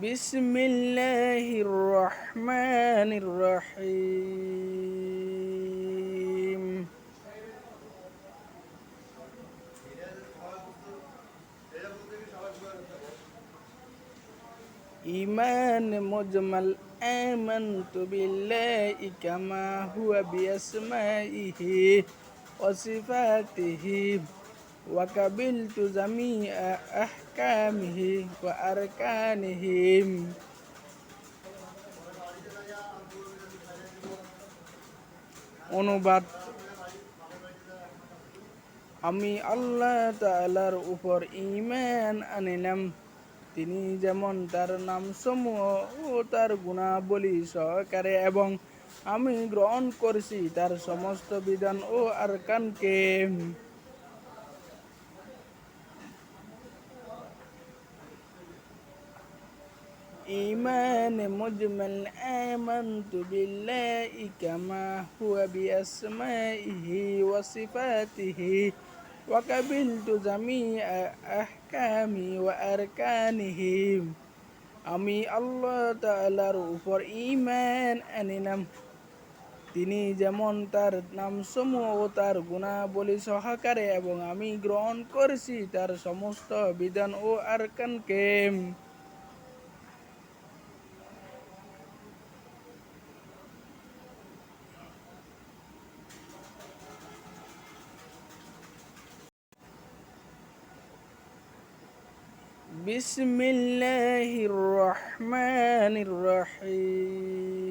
বিসমিল্লাহির রহমানির রহিম। ঈমান মুজমাল আমানতু বিল্লাহি কামা হুয়া বিআসমাইহি ওয়া সিফাতিহি ওয়া কাবিলতু জামিআ আহকামিহি ওয়া আরকানিহি। অনুবাদ: আমি আল্লাহ তাআলার উপর ঈমান আনিলাম, তিনি যেমন তার নামসমূহ ও তার গুণাবলী সহকারে, এবং আমি গ্রহণ করছি তার সমস্ত বিধান ও আরকানকে। ঈমান মুজমাল আমানতু বিল্লাহি কামা হুয়া বিআসমাইহি ওয়া সিফাতিহি ওয়া কাবিলতু জামিআ আহকামি ওয়া আরকানিহি। আমি আল্লাহ তাআলার উপর ঈমান আনিলাম, তিনি যেমন তার নামসমূহ ও তার গুণাবলী সহকারে, এবং আমি গ্রহণ করেছি তার সমস্ত বিধান ও আরকানকে। বিসমিল্লাহির রহমানির রহিম।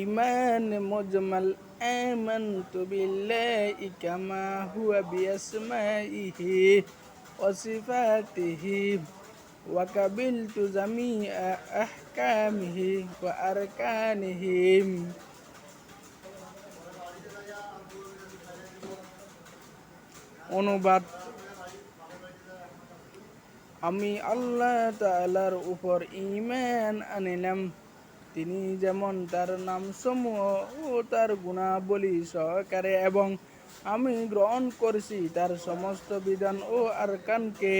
ঈমান মুজমাল আমানতু বিল্লাহি কামা হুয়া বিআসমাইহি ওয়া সিফাতিহি ওয়া কাবিলতু জামিআ আহকামিহি ওয়া আরকানিহি। অনুবাদ: আমি আল্লাহ তাআলার উপর ঈমান আনিলাম, তিনি যেমন তার নামসমূহ ও তার গুণাবলী সহকারে, এবং আমি গ্রহণ করেছি তার সমস্ত বিধান ও আরকানকে।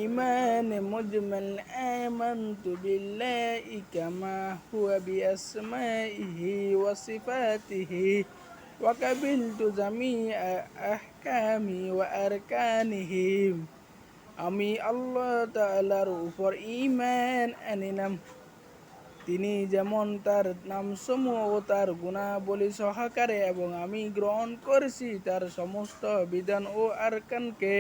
ঈমান মুজমাল আমানতু বিল্লাহি কামা হুয়া বিআসমাইহি ওয়া সিফাতিহি ওয়া কাবিলতু জামিআ আহকামি ওয়া আরকানিহি। আমি আল্লাহ তাআলার উপর ঈমান আনিলাম, তিনি যেমন তার নামসমূহ ও তার গুণাবলী সহকারে, এবং আমি গ্রহণ করেছি তার সমস্ত বিধান ও আরকানকে।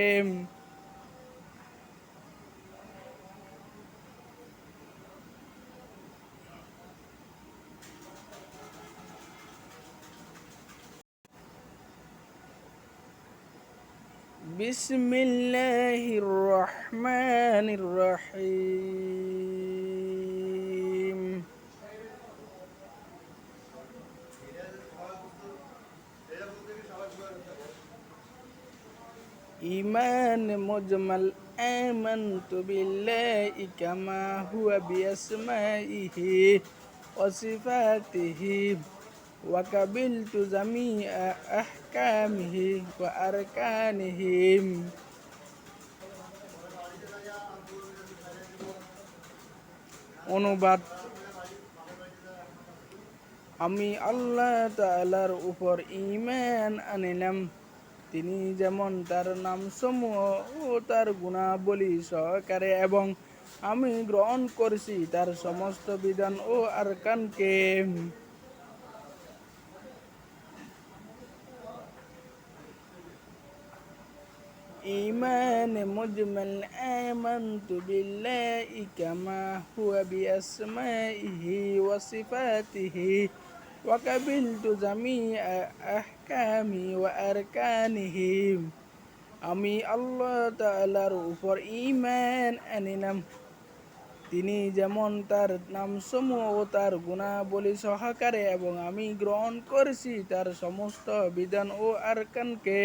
বিসমিল্লাহির রহমানির রহিম। ঈমান মুজমাল আমানতু বিল্লাহি কামা হুয়া বিআসমাইহি ওয়া সিফাতিহি ওয়া কাবিলতু জামিআ আহকামিহি ওয়া আরকানিহি। অনুবাদ: আমি আল্লাহ তাআলার উপর ঈমান আনিলাম, তিনি যেমন তার নামসমূহ ও তার গুণাবলী সহকারে, এবং আমি গ্রহণ করেছি তার সমস্ত বিধান ও আরকানকে। ঈমান মুজমাল আমানতু বিল্লাহি কামা হুয়া বিআসমাইহি ওয়া সিফাতিহি ওয়া কাবিলতু জামিআ আহকামি ওয়া আরকানিহি। আমি আল্লাহ তাআলার উপর ঈমান আনিলাম, তিনি যেমন তার নামসমূহ ও তার গুণাবলী সহকারে, এবং আমি গ্রহণ করেছি তার সমস্ত বিধান ও আরকানকে।